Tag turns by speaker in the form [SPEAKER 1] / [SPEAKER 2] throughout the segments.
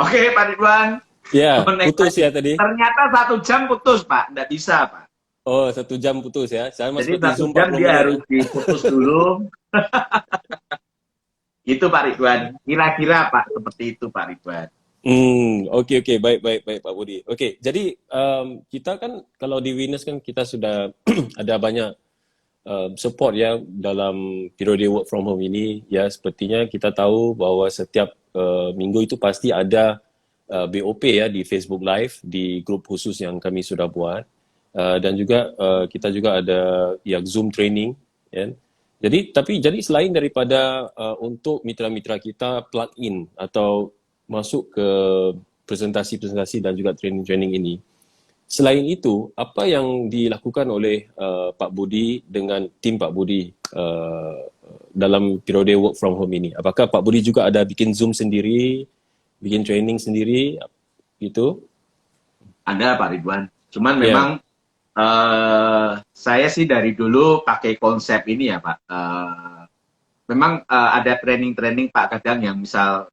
[SPEAKER 1] Oke, Pak Ridwan.
[SPEAKER 2] Ya,
[SPEAKER 1] Connect
[SPEAKER 2] putus
[SPEAKER 1] lagi.
[SPEAKER 2] ya tadi.
[SPEAKER 1] Ternyata 1 jam putus, Pak. Nggak bisa, Pak.
[SPEAKER 2] Oh, 1 jam putus ya. Sama
[SPEAKER 1] Jadi
[SPEAKER 2] seperti
[SPEAKER 1] satu
[SPEAKER 2] Zoom
[SPEAKER 1] jam
[SPEAKER 2] 40
[SPEAKER 1] dia
[SPEAKER 2] menit ya.
[SPEAKER 1] harus diputus dulu. Itu Pak Ridwan. Kira-kira Pak, seperti itu Pak Ridwan.
[SPEAKER 2] Oke oke, baik baik baik Pak Budi. Oke, jadi kita kan kalau di Winners kan kita sudah ada banyak support ya dalam periode work from home ini. Ya, sepertinya kita tahu bahwa setiap minggu itu pasti ada BOP ya di Facebook Live di grup khusus yang kami sudah buat. Dan juga kita juga ada ya Zoom training ya. Jadi selain daripada untuk mitra-mitra kita plug in atau masuk ke presentasi-presentasi dan juga training-training ini, selain itu apa yang dilakukan oleh Pak Budi dengan tim Pak Budi dalam periode work from home ini? Apakah Pak Budi juga ada bikin Zoom sendiri, bikin training sendiri gitu?
[SPEAKER 1] Ada Pak Ridwan. Cuman
[SPEAKER 2] Ya.
[SPEAKER 1] memang saya sih dari dulu pakai konsep ini ya Pak. Memang ada training-training Pak kadang yang misal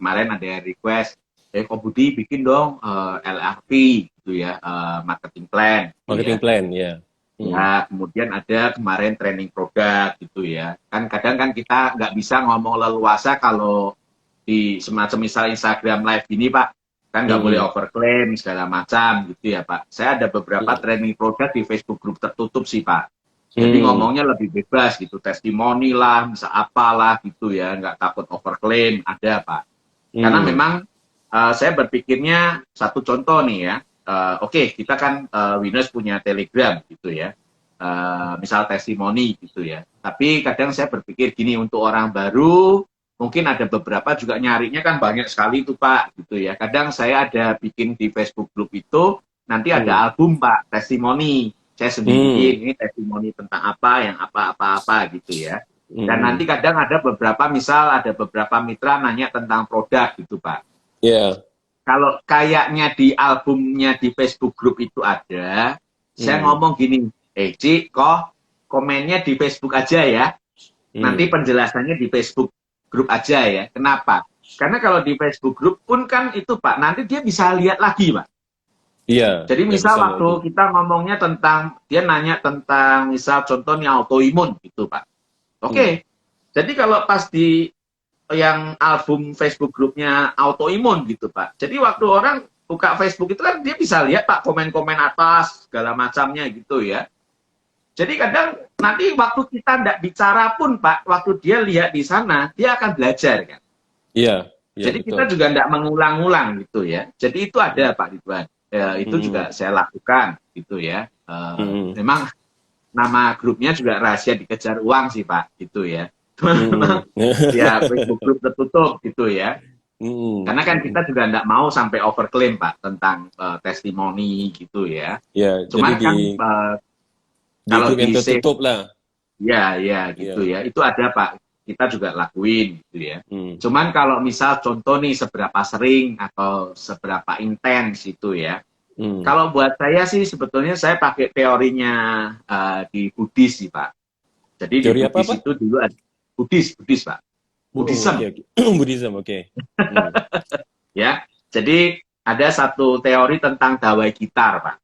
[SPEAKER 1] kemarin ada yang request, Kok Budi bikin dong LRP gitu ya, marketing plan. Gitu
[SPEAKER 2] Marketing
[SPEAKER 1] ya.
[SPEAKER 2] plan ya.
[SPEAKER 1] Ya, kemudian ada kemarin training produk gitu ya. Kan kadang kan kita nggak bisa ngomong leluasa kalau di semacam misal Instagram Live ini Pak, kan nggak boleh overclaim segala macam gitu ya Pak. Saya ada beberapa training produk di Facebook grup tertutup sih Pak. Jadi ngomongnya lebih bebas gitu, testimoni lah, bisa apalah gitu ya, nggak takut overclaim, ada Pak. Karena memang saya berpikirnya satu contoh nih ya, oke, kita kan Winners punya Telegram gitu ya, misal testimoni gitu ya. Tapi kadang saya berpikir gini, untuk orang baru, mungkin ada beberapa juga nyarinya kan banyak sekali itu Pak gitu ya. Kadang saya ada bikin di Facebook group itu, nanti ada album Pak, testimoni. Saya sendiri bikin, ini testimoni tentang apa, yang apa-apa-apa gitu ya. Dan nanti kadang ada beberapa, misal ada beberapa mitra nanya tentang produk gitu Pak.
[SPEAKER 2] Ya.
[SPEAKER 1] Kalau kayaknya di albumnya di Facebook group itu ada, saya ngomong gini, Ci, kok komennya di Facebook aja ya. Nanti penjelasannya di Facebook group aja ya. Kenapa? Karena kalau di Facebook group pun kan itu Pak, nanti dia bisa lihat lagi Pak.
[SPEAKER 2] Iya.
[SPEAKER 1] Jadi misal waktu kita ngomongnya tentang, dia nanya tentang misal contohnya autoimun gitu Pak. Oke. Jadi kalau pas di yang album Facebook grupnya autoimun gitu Pak. Jadi waktu orang buka Facebook itu kan dia bisa lihat Pak komen-komen atas segala macamnya gitu ya. Jadi kadang nanti waktu kita tidak bicara pun Pak, waktu dia lihat di sana, dia akan belajar kan.
[SPEAKER 2] Iya.
[SPEAKER 1] Jadi
[SPEAKER 2] betul.
[SPEAKER 1] kita juga tidak mengulang-ulang gitu ya. Jadi itu ada Pak Ridwan. Itu juga saya lakukan gitu ya. Memang nama grupnya juga rahasia dikejar uang sih Pak gitu ya. Ya Facebook group tertutup gitu ya. Karena kan kita juga tidak mau sampai overclaim Pak tentang testimoni gitu ya.
[SPEAKER 2] Ya,
[SPEAKER 1] Cuman
[SPEAKER 2] jadi
[SPEAKER 1] kan
[SPEAKER 2] di
[SPEAKER 1] kalau
[SPEAKER 2] grup yang
[SPEAKER 1] di
[SPEAKER 2] tertutup lah.
[SPEAKER 1] ya gitu ya, itu ada Pak. Kita juga lakuin gitu ya. Cuman kalau misal contoh nih seberapa sering atau seberapa intens itu ya. Kalau buat saya sih sebetulnya saya pakai teorinya di Buddhis sih Pak. Jadi di
[SPEAKER 2] Teori
[SPEAKER 1] Buddhis
[SPEAKER 2] apa?
[SPEAKER 1] itu dulu ada Buddhis Pak. Buddhism.
[SPEAKER 2] Oke. Buddhism, oke.
[SPEAKER 1] Ya. Jadi ada satu teori tentang dawai gitar, Pak.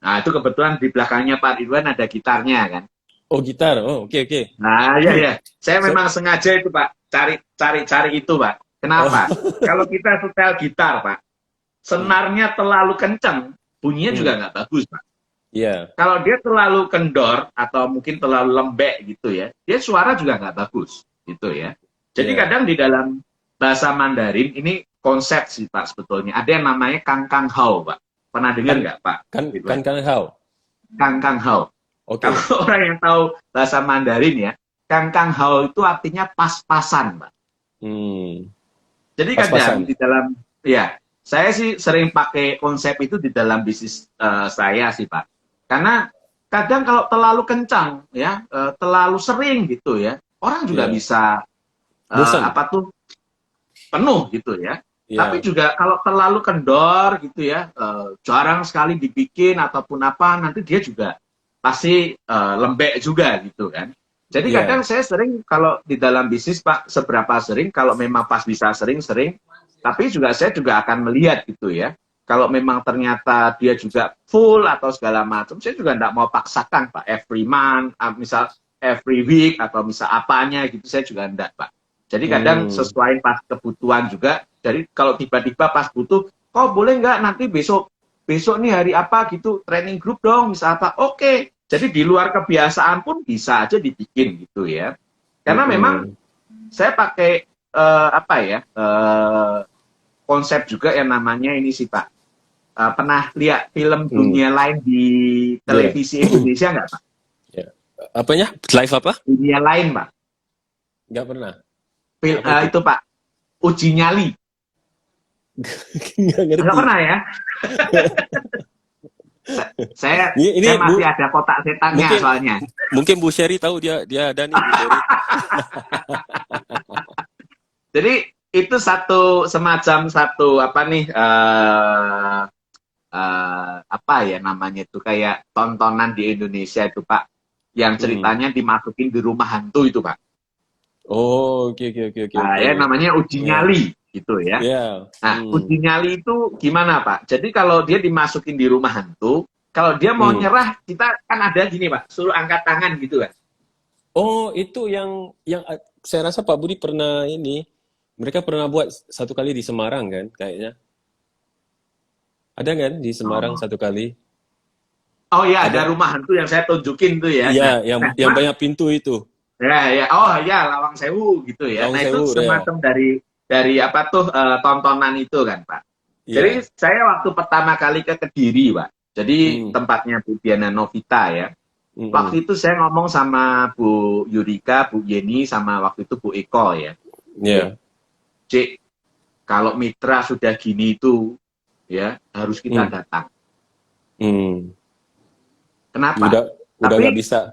[SPEAKER 1] Nah, itu kebetulan di belakangnya Pak Ridwan ada gitarnya kan.
[SPEAKER 2] Oh, gitar. Oh, oke.
[SPEAKER 1] Nah, ya. Saya memang sengaja itu, Pak, cari itu, Pak. Kenapa? Kalau kita setel gitar, Pak, senarnya terlalu kencang, bunyinya juga nggak bagus, Pak.
[SPEAKER 2] Iya.
[SPEAKER 1] Kalau dia terlalu kendor atau mungkin terlalu lembek gitu ya, dia suara juga nggak bagus gitu ya. Jadi kadang di dalam bahasa Mandarin ini konsep sih Pak sebetulnya. Ada yang namanya Kang Kang Hao, Pak. Pernah dengar nggak Pak?
[SPEAKER 2] Kan Hao.
[SPEAKER 1] Kang Kang Hao.
[SPEAKER 2] Oke.
[SPEAKER 1] Kalau orang yang tahu bahasa Mandarin ya, Kang Kang Hao itu artinya pas-pasan, Pak. Jadi kadang di dalam, ya, saya sih sering pakai konsep itu di dalam bisnis saya sih Pak. Karena kadang kalau terlalu kencang ya, terlalu sering gitu ya, orang juga bisa penuh gitu ya. Tapi juga kalau terlalu kendor gitu ya, jarang sekali dibikin ataupun apa, nanti dia juga pasti lembek juga gitu kan. Jadi kadang saya sering kalau di dalam bisnis Pak, seberapa sering kalau memang pas bisa sering-sering, Tapi juga saya juga akan melihat gitu ya. Kalau memang ternyata dia juga full atau segala macam, saya juga tidak mau paksakan Pak. Every month, misal every week atau misal apanya gitu, saya juga enggak Pak. Jadi kadang sesuai pas kebutuhan juga. Jadi kalau tiba-tiba pas butuh, kok boleh nggak nanti besok nih hari apa gitu training group dong, misal apa? Oke. Jadi di luar kebiasaan pun bisa aja dibikin gitu ya. Karena memang saya pakai apa ya konsep juga yang namanya ini sih Pak. Pernah lihat film dunia lain di televisi Indonesia nggak Pak?
[SPEAKER 2] Yeah. Apanya? Live apa?
[SPEAKER 1] Dunia lain Pak.
[SPEAKER 2] Nggak pernah.
[SPEAKER 1] Itu Pak, Uji Nyali.
[SPEAKER 2] Nggak
[SPEAKER 1] pernah ya? saya masih ada kotak setannya soalnya.
[SPEAKER 2] Mungkin Bu Sherry tahu dia ada nih Bu Sherry.
[SPEAKER 1] Jadi itu semacam apa nih apa ya namanya itu kayak tontonan di Indonesia itu Pak, yang ceritanya dimasukin di rumah hantu itu Pak.
[SPEAKER 2] Oh, oke.
[SPEAKER 1] Nah, ya namanya Uji Nyali gitu ya. Nah, Uji Nyali itu gimana Pak? Jadi kalau dia dimasukin di rumah hantu, kalau dia mau nyerah, kita kan ada gini Pak, suruh angkat tangan gitu kan.
[SPEAKER 2] Oh, itu yang saya rasa Pak Budi pernah mereka pernah buat satu kali di Semarang kan kayaknya. Ada kan di Semarang satu kali?
[SPEAKER 1] Oh iya, ada rumah hantu yang saya tunjukin tuh ya.
[SPEAKER 2] Iya, yang banyak pintu itu.
[SPEAKER 1] Ya. Oh ya, Lawang Sewu gitu ya.
[SPEAKER 2] Lawang
[SPEAKER 1] nah
[SPEAKER 2] Sewu,
[SPEAKER 1] itu semacam dari apa tuh tontonan itu kan Pak.
[SPEAKER 2] Yeah.
[SPEAKER 1] Jadi saya waktu pertama kali ke Kediri Pak. Jadi tempatnya Bu Diana Novita ya. Waktu itu saya ngomong sama Bu Yurika, Bu Yeni, sama waktu itu Bu Eko ya.
[SPEAKER 2] Iya.
[SPEAKER 1] Cik, kalau mitra sudah gini itu ya harus kita datang. Kenapa?
[SPEAKER 2] Udah nggak bisa.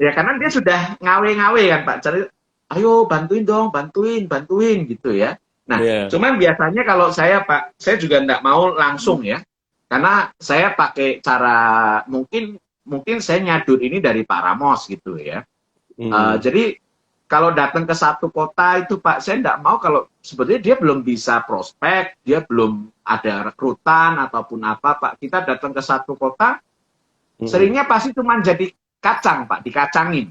[SPEAKER 1] Ya karena dia sudah ngawe-ngawe kan Pak. Cari, ayo bantuin dong, bantuin gitu ya. Nah, cuman biasanya kalau saya Pak, saya juga nggak mau langsung ya. Karena saya pakai cara mungkin saya nyadur ini dari Pak Ramos gitu ya. Jadi kalau datang ke satu kota itu Pak, saya nggak mau kalau sebetulnya dia belum bisa prospek, dia belum ada rekrutan ataupun apa Pak. Kita datang ke satu kota, seringnya pasti cuma jadi kacang Pak, dikacangin.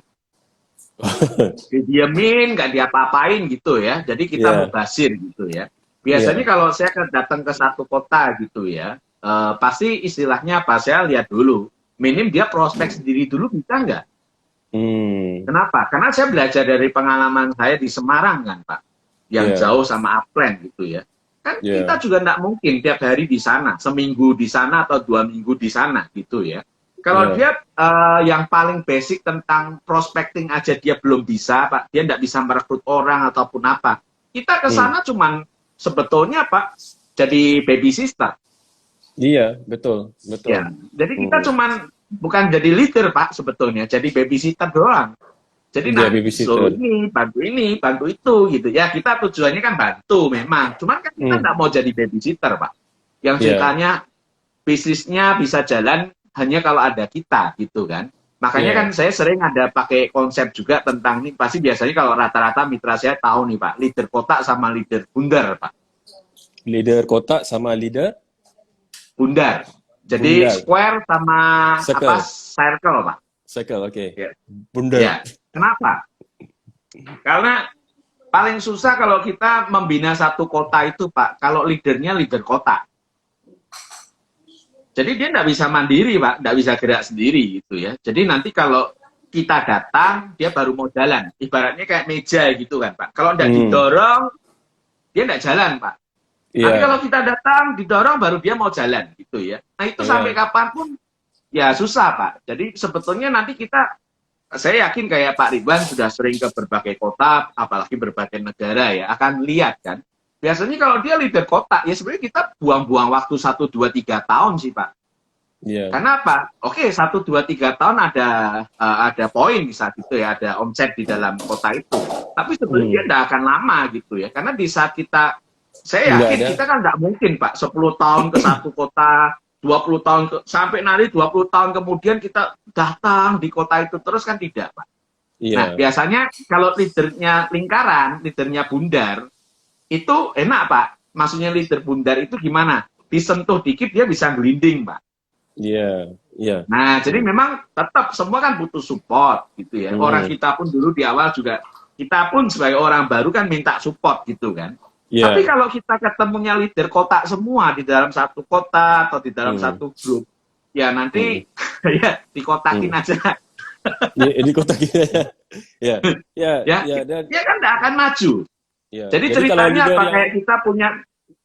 [SPEAKER 1] Didiamin, nggak diapa-apain gitu ya. Jadi kita mubazir gitu ya. Biasanya kalau saya datang ke satu kota gitu ya, pasti istilahnya apa? Saya lihat dulu. Minim dia prospek sendiri dulu bisa nggak? Kenapa? Karena saya belajar dari pengalaman saya di Semarang kan Pak. Yang jauh sama upland gitu ya. Kan kita juga nggak mungkin tiap hari di sana. Seminggu di sana atau 2 minggu di sana gitu ya. Kalau dia yang paling basic tentang prospecting aja dia belum bisa, Pak. Dia nggak bisa merekrut orang ataupun apa. Kita ke sana cuman sebetulnya Pak jadi baby sister.
[SPEAKER 2] Iya, betul.
[SPEAKER 1] Ya, jadi kita cuman bukan jadi leader Pak sebetulnya, jadi babysitter doang. Jadi ini, bantu itu gitu ya. Kita tujuannya kan bantu memang. Cuman kan kita nggak mau jadi babysitter Pak. Yang ceritanya bisnisnya bisa jalan hanya kalau ada kita gitu kan. Makanya kan saya sering ada pakai konsep juga tentang ini. Pasti biasanya kalau rata-rata mitra saya tahu nih Pak, leader kotak sama leader bundar Pak.
[SPEAKER 2] Leader kotak sama leader?
[SPEAKER 1] Bundar. Jadi square sama circle Pak.
[SPEAKER 2] Circle, oke.
[SPEAKER 1] Ya.
[SPEAKER 2] Bundar.
[SPEAKER 1] Ya. Kenapa? Karena paling susah kalau kita membina satu kota itu Pak, kalau leadernya leader kota. Jadi dia nggak bisa mandiri Pak, nggak bisa gerak sendiri gitu ya. Jadi nanti kalau kita datang, dia baru mau jalan. Ibaratnya kayak meja gitu kan Pak. Kalau nggak didorong, dia nggak jalan Pak. Tapi kalau kita datang, didorong, baru dia mau jalan gitu ya. Nah itu sampai kapanpun ya susah Pak. Jadi sebetulnya nanti saya yakin kayak Pak Ridwan sudah sering ke berbagai kota, apalagi berbagai negara ya, akan lihat kan. Biasanya kalau dia leader kota, ya sebenarnya kita buang-buang waktu 1, 2, 3 tahun sih Pak. Karena apa? Oke, 1, 2, 3 tahun ada poin bisa gitu ya, ada omset di dalam kota itu. Tapi sebenarnya dia tidak akan lama gitu ya. Karena di saat saya yakin kita kan nggak mungkin Pak, 10 tahun ke satu kota, 20 tahun sampai nanti 20 tahun kemudian kita datang di kota itu terus kan tidak Pak. Nah biasanya kalau leadernya lingkaran, leadernya bundar, itu enak Pak. maksudnya leader bundar itu gimana? Disentuh dikit dia bisa gelinding, Pak.
[SPEAKER 2] Iya, iya.
[SPEAKER 1] Nah, jadi memang tetap semua kan butuh support gitu ya. Orang kita pun dulu di awal juga, kita pun sebagai orang baru kan minta support gitu kan. Tapi
[SPEAKER 2] Iya.
[SPEAKER 1] kalau kita ketemunya leader kota semua di dalam satu kota atau di dalam satu grup, ya nanti ya dikotakin aja.
[SPEAKER 2] Di kota kita ya. Ya, ya,
[SPEAKER 1] Ya,
[SPEAKER 2] ya, dan
[SPEAKER 1] dia kan tidak akan maju.
[SPEAKER 2] ya.
[SPEAKER 1] Jadi
[SPEAKER 2] Jadi kalau
[SPEAKER 1] ceritanya apa kayak kita punya,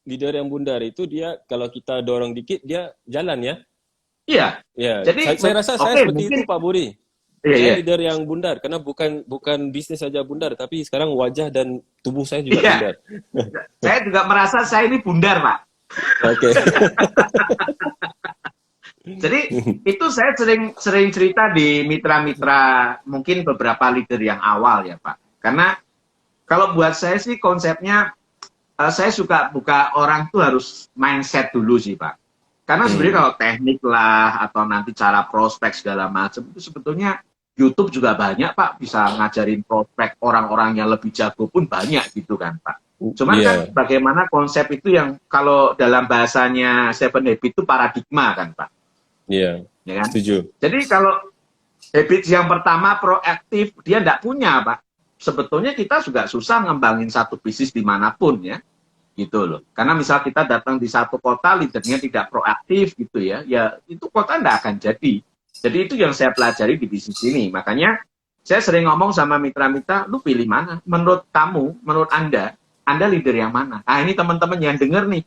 [SPEAKER 2] leader yang bundar itu dia kalau kita dorong dikit dia jalan ya.
[SPEAKER 1] iya.
[SPEAKER 2] Ya,
[SPEAKER 1] Jadi
[SPEAKER 2] saya rasa saya
[SPEAKER 1] oke,
[SPEAKER 2] seperti
[SPEAKER 1] mungkin
[SPEAKER 2] itu Pak Budi.
[SPEAKER 1] iya,
[SPEAKER 2] Saya
[SPEAKER 1] iya.
[SPEAKER 2] leader yang bundar karena bukan bisnis saja bundar, tapi sekarang wajah dan tubuh saya juga
[SPEAKER 1] Iya.
[SPEAKER 2] bundar.
[SPEAKER 1] Saya juga merasa saya ini bundar, Pak.
[SPEAKER 2] Oke.
[SPEAKER 1] Jadi itu saya sering cerita di mitra-mitra, mungkin beberapa leader yang awal ya Pak. Karena kalau buat saya sih konsepnya, saya suka buka orang tuh harus mindset dulu sih Pak. Karena sebenarnya kalau teknik lah atau nanti cara prospek segala macam itu sebetulnya YouTube juga banyak Pak, bisa ngajarin prospek orang-orang yang lebih jago pun banyak gitu kan Pak. Cuman kan bagaimana konsep itu yang kalau dalam bahasanya Seven Habits itu paradigma kan Pak.
[SPEAKER 2] Iya,
[SPEAKER 1] Ya kan?
[SPEAKER 2] setuju.
[SPEAKER 1] Jadi kalau habits yang pertama proaktif, dia tidak punya, Pak. Sebetulnya kita juga susah ngembangin satu bisnis dimanapun ya, gitu loh. Karena misal kita datang di satu kota, leadernya tidak proaktif gitu ya, ya itu kota tidak akan jadi. Jadi itu yang saya pelajari di bisnis ini. Makanya saya sering ngomong sama mitra-mitra, lu pilih mana? Menurut kamu, menurut Anda leader yang mana? Nah ini teman-teman yang dengar nih,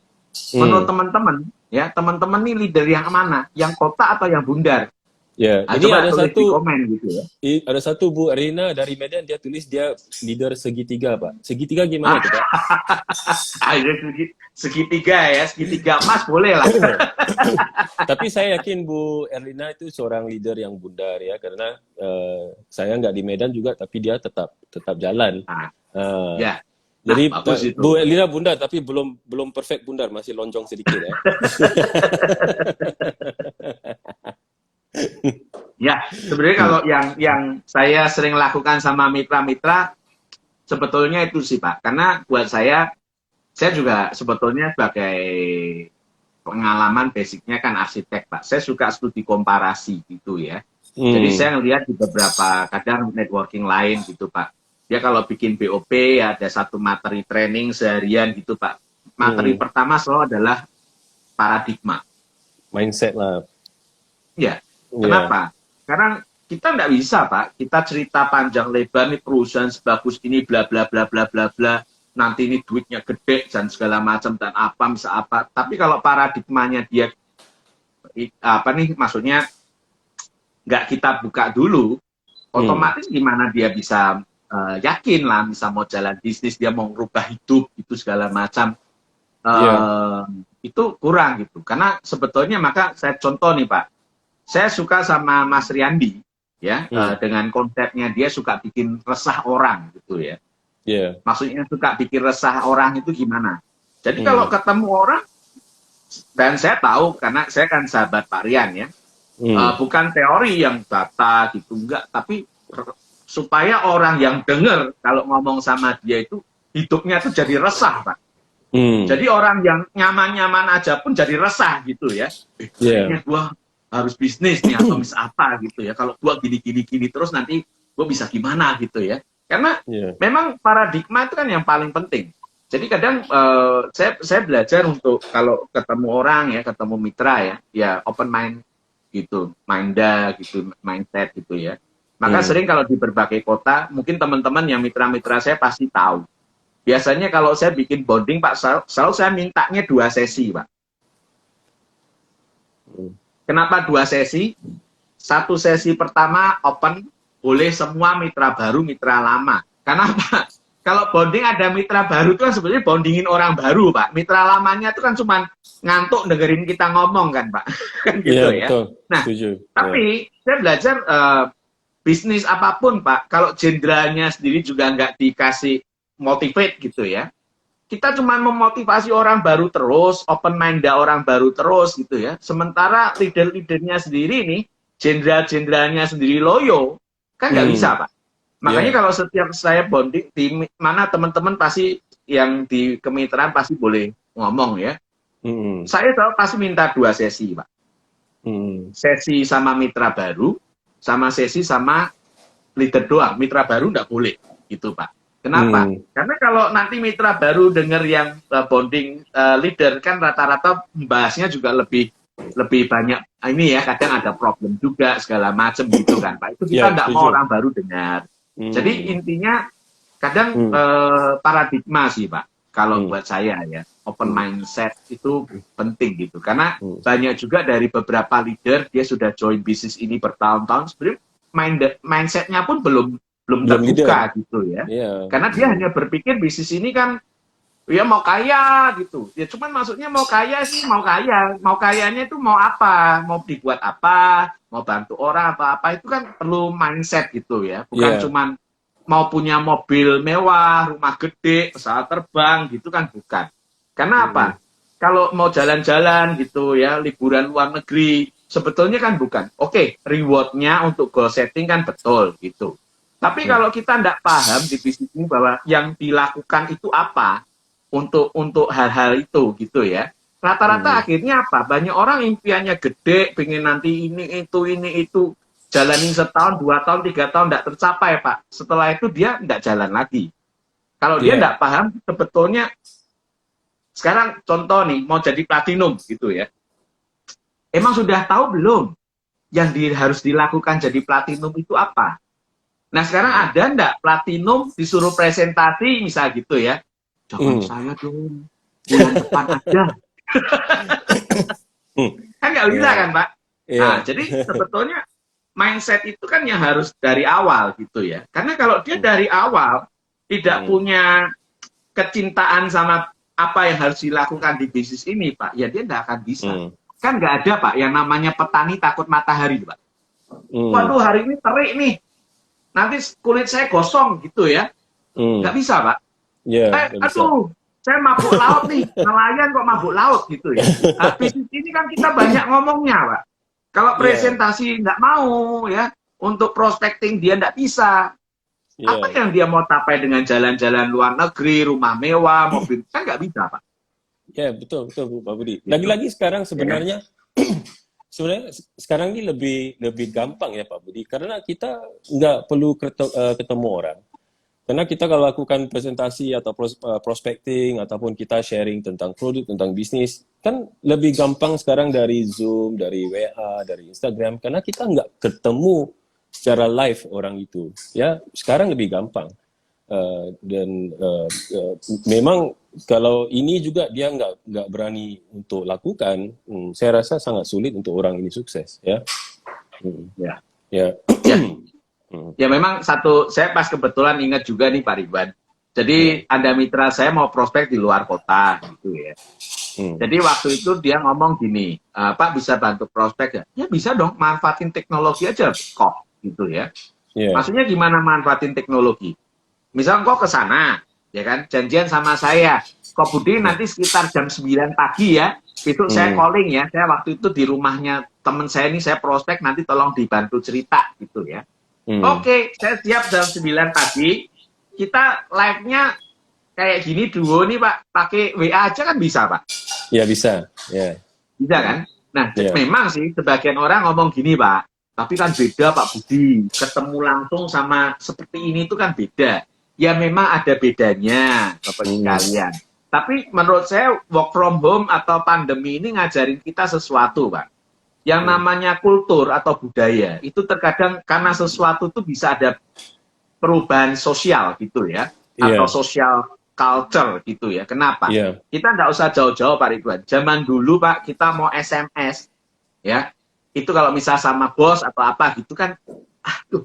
[SPEAKER 1] menurut teman-teman, ya teman-teman nih leader yang mana? Yang kota atau yang bundar?
[SPEAKER 2] Ya,
[SPEAKER 1] Nah,
[SPEAKER 2] ini
[SPEAKER 1] coba
[SPEAKER 2] ada
[SPEAKER 1] tulis di
[SPEAKER 2] satu
[SPEAKER 1] komen gitu ya.
[SPEAKER 2] ada satu Bu Arina dari Medan, dia tulis dia leader segitiga Pak. Segitiga gimana tuh Pak?
[SPEAKER 1] Segitiga ya, segitiga emas boleh lah.
[SPEAKER 2] Tapi saya yakin Bu Erlina itu seorang leader yang bundar ya, karena saya nggak di Medan juga, tapi dia tetap jalan.
[SPEAKER 1] Ya.
[SPEAKER 2] Jadi
[SPEAKER 1] bagus itu.
[SPEAKER 2] Bu Erlina bundar, tapi belum perfect bundar, masih lonjong sedikit ya.
[SPEAKER 1] Ya, sebenarnya kalau yang saya sering lakukan sama mitra-mitra, sebetulnya itu sih Pak. Karena buat saya juga sebetulnya sebagai pengalaman basicnya kan arsitek Pak. Saya suka studi komparasi gitu ya. Jadi saya ngelihat di beberapa kadang networking lain gitu Pak. Dia kalau bikin BOP ya ada satu materi training seharian gitu Pak. Materi pertama selalu adalah paradigma.
[SPEAKER 2] Mindset lah.
[SPEAKER 1] Ya, kenapa? Karena kita nggak bisa Pak, kita cerita panjang lebar nih perusahaan sebagus ini bla bla bla bla bla bla, nanti ini duitnya gede dan segala macam dan apa bisa apa. Tapi kalau paradigmanya dia apa nih maksudnya nggak kita buka dulu, otomatis gimana dia bisa yakin lah bisa mau jalan bisnis, dia mau merubah hidup itu segala macam. Itu kurang gitu. Karena sebetulnya maka saya contoh nih Pak. Saya suka sama Mas Riyandi ya, dengan konsepnya dia suka bikin resah orang gitu ya. Maksudnya suka bikin resah orang itu gimana? Jadi kalau ketemu orang, dan saya tahu karena saya kan sahabat Pak Rian ya, bukan teori yang data gitu enggak, tapi supaya orang yang dengar kalau ngomong sama dia itu hidupnya tuh jadi resah Pak. Jadi orang yang nyaman-nyaman aja pun jadi resah gitu ya. Kayaknya gua harus bisnis nih atau mis apa gitu ya. Kalau gua gini terus nanti gua bisa gimana gitu ya. Karena memang paradigma itu kan yang paling penting. Jadi kadang saya belajar untuk kalau ketemu orang ya, ketemu mitra ya open mind gitu, minda gitu, mindset gitu ya. Maka sering kalau di berbagai kota, mungkin teman-teman yang mitra-mitra saya pasti tahu. Biasanya kalau saya bikin bonding Pak, selalu saya mintanya 2 sesi Pak. Kenapa 2 sesi? 1 sesi pertama open, boleh semua mitra baru, mitra lama. Karena apa? Kalau bonding ada mitra baru itu kan sebenarnya bondingin orang baru Pak. Mitra lamanya itu kan cuma ngantuk dengerin kita ngomong kan Pak. Kan gitu ya.
[SPEAKER 2] Betul.
[SPEAKER 1] Nah,
[SPEAKER 2] setuju.
[SPEAKER 1] tapi saya belajar bisnis apapun Pak, kalau jenderalnya sendiri juga nggak dikasih motivate gitu ya. Kita cuma memotivasi orang baru terus, open mind orang baru terus gitu ya. Sementara leader-leadernya sendiri nih, jenderal-jenderalnya sendiri loyo, kan nggak bisa Pak. Makanya kalau setiap saya bonding, di mana teman-teman pasti yang di kemitraan pasti boleh ngomong ya,
[SPEAKER 2] Hmm.
[SPEAKER 1] saya selalu pasti minta 2 sesi, Pak. Sesi sama mitra baru, sama sesi sama leader doang. Mitra baru nggak boleh, gitu Pak. Kenapa? Karena kalau nanti mitra baru dengar yang bonding leader, kan rata-rata membahasnya juga lebih banyak. Ini ya, kadang ada problem juga, segala macam gitu kan Pak. Itu kita
[SPEAKER 2] Ya,
[SPEAKER 1] nggak mau
[SPEAKER 2] setuju.
[SPEAKER 1] orang baru dengar. Jadi intinya, kadang paradigma sih Pak. Kalau buat saya ya, open mindset itu penting gitu. Karena banyak juga dari beberapa leader, dia sudah join bisnis ini bertahun-tahun, sebenarnya mindsetnya pun belum
[SPEAKER 2] Belum
[SPEAKER 1] terbuka
[SPEAKER 2] leader.
[SPEAKER 1] gitu ya.
[SPEAKER 2] Ya.
[SPEAKER 1] Karena dia hanya berpikir bisnis ini kan, ya mau kaya gitu. Ya cuman maksudnya mau kaya sih, mau kaya. Mau kayanya itu mau apa? Mau dibuat apa? Mau bantu orang apa-apa, itu kan perlu mindset gitu ya. Bukan
[SPEAKER 2] Ya.
[SPEAKER 1] cuman mau punya mobil mewah, rumah gede, pesawat terbang gitu kan, bukan. Karena apa? Kalau mau jalan-jalan gitu ya, liburan luar negeri, sebetulnya kan bukan. Oke, rewardnya untuk goal setting kan betul gitu. Tapi kalau kita tidak paham di bisnis ini bahwa yang dilakukan itu apa untuk hal-hal itu gitu ya. Rata-rata akhirnya apa? Banyak orang impiannya gede, pengen nanti ini itu, jalanin setahun, 2 tahun, 3 tahun tidak tercapai Pak. Setelah itu dia tidak jalan lagi. Kalau dia
[SPEAKER 2] Ya.
[SPEAKER 1] tidak paham, sebetulnya sekarang contoh nih mau jadi platinum gitu ya. Emang sudah tahu belum yang harus dilakukan jadi platinum itu apa? Nah sekarang ada ndak platinum disuruh presentasi misal gitu ya? Jangan saya dong, bulan depan aja. Kan nggak bisa
[SPEAKER 2] Ya.
[SPEAKER 1] kan Pak? Nah
[SPEAKER 2] Ya.
[SPEAKER 1] jadi sebetulnya mindset itu kan yang harus dari awal gitu ya. Karena kalau dia dari awal tidak punya kecintaan sama apa yang harus dilakukan di bisnis ini, Pak, ya dia nggak akan bisa. Kan nggak ada, Pak, yang namanya petani takut matahari, Pak. Waduh, hari ini terik nih, nanti kulit saya gosong gitu ya. Nggak bisa, Pak.
[SPEAKER 2] Ya, nggak bisa.
[SPEAKER 1] Aduh, saya mabuk laut nih, nelayan kok mabuk laut gitu ya. Nah, bisnis ini kan kita banyak ngomongnya, Pak. Kalau presentasi nggak mau ya, untuk prospecting dia nggak bisa. Apa yang dia mau capai dengan jalan-jalan luar negeri, rumah mewah, mobil, kan nggak bisa, Pak.
[SPEAKER 2] Ya, betul, betul, Pak Budi.
[SPEAKER 1] Gitu.
[SPEAKER 2] Lagi-lagi sekarang sebenarnya, sekarang ini lebih gampang ya Pak Budi, karena kita nggak perlu ketemu orang. Karena kita kalau lakukan presentasi atau prospecting ataupun kita sharing tentang produk, tentang bisnis, kan lebih gampang sekarang dari Zoom, dari WA, dari Instagram, karena kita nggak ketemu secara live orang itu. Ya, sekarang lebih gampang. Dan memang kalau ini juga dia nggak berani untuk lakukan, saya rasa sangat sulit untuk orang ini sukses. Ya.
[SPEAKER 1] Ya.
[SPEAKER 2] Ya.
[SPEAKER 1] Ya memang saya pas kebetulan ingat juga nih Pak Ridwan. Jadi ada mitra saya mau prospek di luar kota gitu ya. Jadi waktu itu dia ngomong gini, Pak bisa bantu prospek ya? Ya bisa dong, manfaatin teknologi aja kok gitu ya. Maksudnya gimana manfaatin teknologi? Misal kok ke sana, ya kan, janjian sama saya. Kok Budi nanti sekitar jam 9 pagi ya, itu saya calling ya. Saya waktu itu di rumahnya teman saya ini saya prospek, nanti tolong dibantu cerita gitu ya. Oke, saya siap jam 9 pagi. Kita live-nya kayak gini duo nih Pak, pakai WA aja kan bisa Pak?
[SPEAKER 2] Ya bisa, ya.
[SPEAKER 1] Bisa kan? Nah, memang sih sebagian orang ngomong gini Pak, tapi kan beda Pak Budi, ketemu langsung sama seperti ini itu kan beda. Ya memang ada bedanya Bapak sekalian. Tapi menurut saya work from home atau pandemi ini ngajarin kita sesuatu Pak. Yang namanya kultur atau budaya itu terkadang karena sesuatu itu bisa ada perubahan sosial gitu ya, atau social culture gitu ya. Kenapa? Kita nggak usah jauh-jauh Pak Ridwan. Zaman dulu Pak kita mau SMS ya, itu kalau misal sama bos atau apa gitu kan,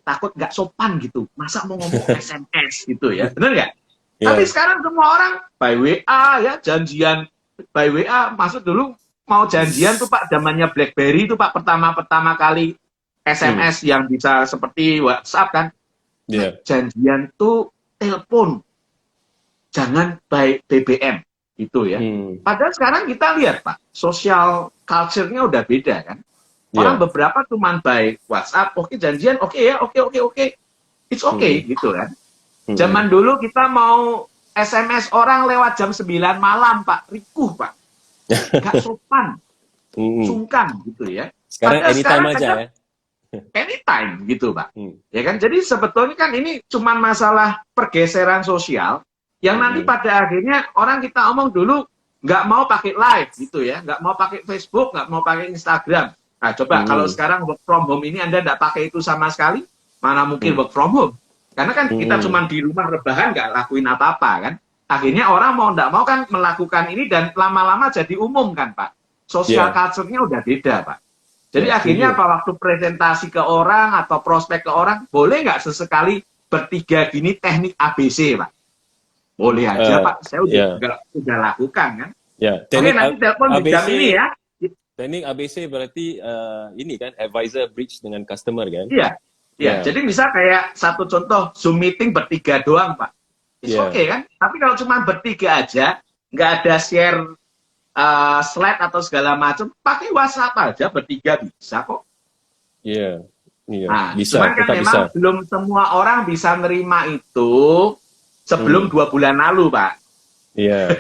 [SPEAKER 1] takut nggak sopan gitu. Masa mau ngomong SMS gitu ya, bener nggak? Tapi sekarang semua orang by WA ya, janjian by WA. Masuk dulu mau janjian tuh Pak, zamannya BlackBerry tuh Pak, pertama kali SMS yang bisa seperti WhatsApp kan. Janjian tuh telepon, jangan by BBM gitu ya. Padahal sekarang kita lihat Pak, social culture-nya udah beda kan. Orang beberapa cuman by WhatsApp, oke janjian, oke ya, oke. It's okay gitu kan. Zaman dulu kita mau SMS orang lewat jam 9 malam, Pak. Rikuh, Pak. Gak sopan. Sungkan, gitu ya.
[SPEAKER 2] Sekarang
[SPEAKER 1] Padahal
[SPEAKER 2] anytime
[SPEAKER 1] sekarang
[SPEAKER 2] aja
[SPEAKER 1] kan
[SPEAKER 2] ya.
[SPEAKER 1] anytime, gitu, Pak. Ya kan? Jadi sebetulnya kan ini cuma masalah pergeseran sosial, yang nanti pada akhirnya orang kita omong dulu, nggak mau pakai live, gitu ya. Nggak mau pakai Facebook, nggak mau pakai Instagram. Nah, coba kalau sekarang work from home ini Anda nggak pakai itu sama sekali, mana mungkin work from home? Karena kan kita cuma di rumah rebahan, nggak lakuin apa-apa kan. Akhirnya orang mau nggak mau kan melakukan ini dan lama-lama jadi umum kan, Pak. Sosial culture-nya udah beda, Pak. Jadi akhirnya apa, waktu presentasi ke orang atau prospek ke orang, boleh nggak sesekali bertiga gini teknik ABC, Pak? Boleh aja, Pak. Saya udah lakukan kan. Oke, nanti telepon di jam ini ya.
[SPEAKER 2] Teknik ABC berarti ini kan advisor bridge dengan customer kan?
[SPEAKER 1] Iya. Jadi misal kayak satu contoh Zoom meeting bertiga doang, Pak. Oke kan? Tapi kalau cuma bertiga aja, nggak ada share slide atau segala macam, pakai WhatsApp aja bertiga bisa kok.
[SPEAKER 2] Iya.
[SPEAKER 1] Nah,
[SPEAKER 2] Bisa,
[SPEAKER 1] cuman kan memang belum semua orang bisa nerima itu sebelum 2 bulan lalu, Pak.
[SPEAKER 2] Iya.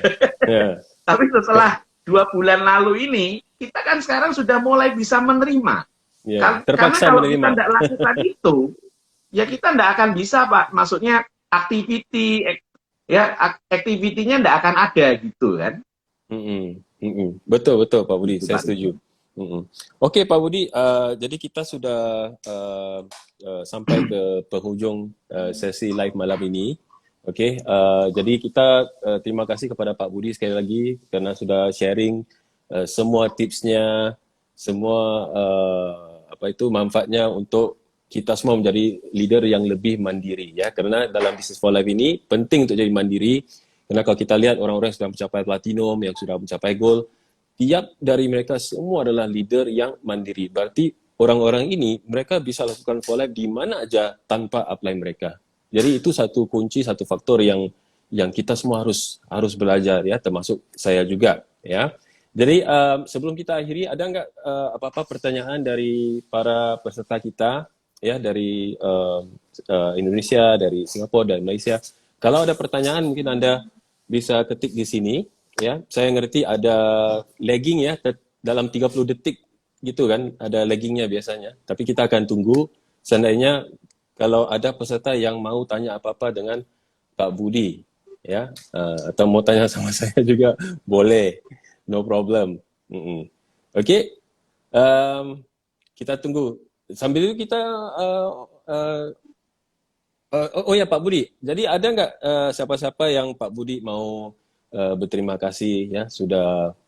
[SPEAKER 1] Tapi setelah 2 bulan lalu ini, kita kan sekarang sudah mulai bisa menerima. Karena kalau kita tidak lakukan itu, ya kita tidak akan bisa, Pak. Maksudnya activity-nya tidak akan ada gitu kan.
[SPEAKER 2] Betul Pak Budi, saya setuju. Oke Pak Budi, jadi kita sudah sampai ke penghujung sesi live malam ini. Oke, jadi kita terima kasih kepada Pak Budi sekali lagi karena sudah sharing semua tipsnya, semua manfaatnya untuk kita semua menjadi leader yang lebih mandiri ya. Karena dalam Business for Life ini penting untuk jadi mandiri. Karena kalau kita lihat orang-orang yang sudah mencapai platinum, yang sudah mencapai gold, tiap dari mereka semua adalah leader yang mandiri. Berarti orang-orang ini mereka bisa lakukan for life di mana aja tanpa upline mereka. Jadi itu satu kunci, satu faktor yang kita semua harus belajar ya, termasuk saya juga ya. Jadi sebelum kita akhiri, ada nggak apa-apa pertanyaan dari para peserta kita ya, dari Indonesia, dari Singapura dan Malaysia? Kalau ada pertanyaan mungkin Anda bisa ketik di sini ya. Saya ngerti ada lagging ya, dalam 30 detik gitu kan, ada laggingnya biasanya. Tapi kita akan tunggu, seandainya kalau ada peserta yang mau tanya apa-apa dengan Pak Budi ya, atau mau tanya sama saya juga boleh, no problem. Oke. Kita tunggu. Sambil itu kita oh ya Pak Budi, jadi ada nggak siapa-siapa yang Pak Budi mau berterima kasih ya,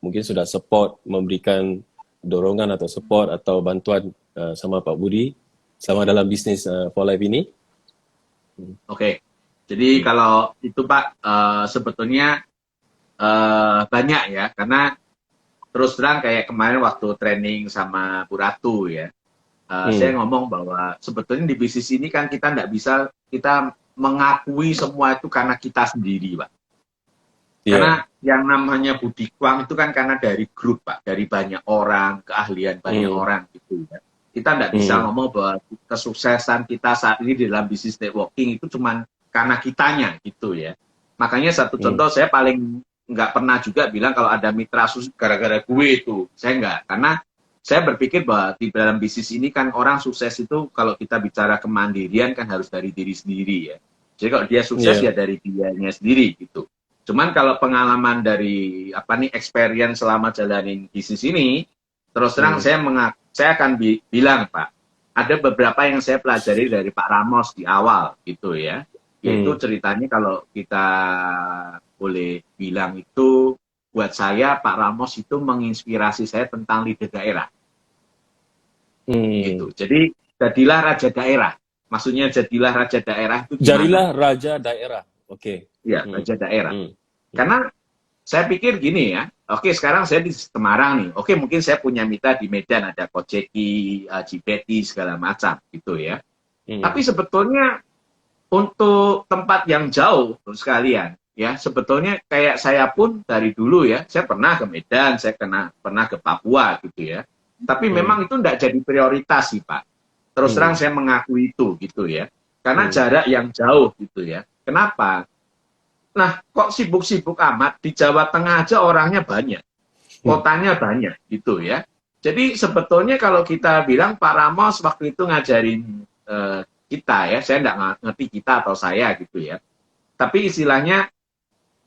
[SPEAKER 2] mungkin sudah support, memberikan dorongan atau support atau bantuan sama Pak Budi selama dalam bisnis for life ini?
[SPEAKER 1] Oke, jadi kalau itu Pak sebetulnya banyak ya, karena terus terang kayak kemarin waktu training sama Bu Ratu ya, saya ngomong bahwa sebetulnya di bisnis ini kan kita nggak bisa kita mengakui semua itu karena kita sendiri, Pak. Karena yang namanya Budi Kwang itu kan karena dari grup, Pak, dari banyak orang, keahlian banyak orang gitu ya. Kita nggak bisa ngomong bahwa kesuksesan kita saat ini di dalam bisnis networking itu cuma karena kitanya gitu ya. Makanya satu contoh, saya paling nggak pernah juga bilang kalau ada mitra sukses gara-gara gue itu. Saya nggak, karena saya berpikir bahwa di dalam bisnis ini kan orang sukses itu kalau kita bicara kemandirian kan harus dari diri sendiri ya. Jadi kalau dia sukses ya dari dianya sendiri gitu. Cuman kalau pengalaman dari experience selama jalanin bisnis ini, terus terang saya akan bilang Pak, ada beberapa yang saya pelajari dari Pak Ramos di awal gitu ya. Yaitu ceritanya kalau kita boleh bilang itu, buat saya Pak Ramos itu menginspirasi saya tentang leader daerah. Gitu. Jadi jadilah raja daerah. Maksudnya jadilah raja daerah itu gimana?
[SPEAKER 2] Jadilah raja daerah. Oke.
[SPEAKER 1] Iya, raja daerah. Karena saya pikir gini ya. Oke, sekarang saya di Semarang nih. Oke, mungkin saya punya mitra di Medan, ada Kojeki, Jipeti segala macam gitu ya. Tapi sebetulnya untuk tempat yang jauh sekalian ya, sebetulnya kayak saya pun dari dulu ya, saya pernah ke Medan, saya pernah ke Papua gitu ya. Tapi memang itu tidak jadi prioritas sih Pak. Terus terang saya mengakui itu gitu ya. Karena jarak yang jauh gitu ya. Kenapa? Nah, kok sibuk-sibuk amat, di Jawa Tengah aja orangnya banyak, kotanya banyak, gitu ya. Jadi sebetulnya kalau kita bilang Pak Ramos waktu itu ngajarin kita ya, saya nggak ngerti kita atau saya gitu ya. Tapi istilahnya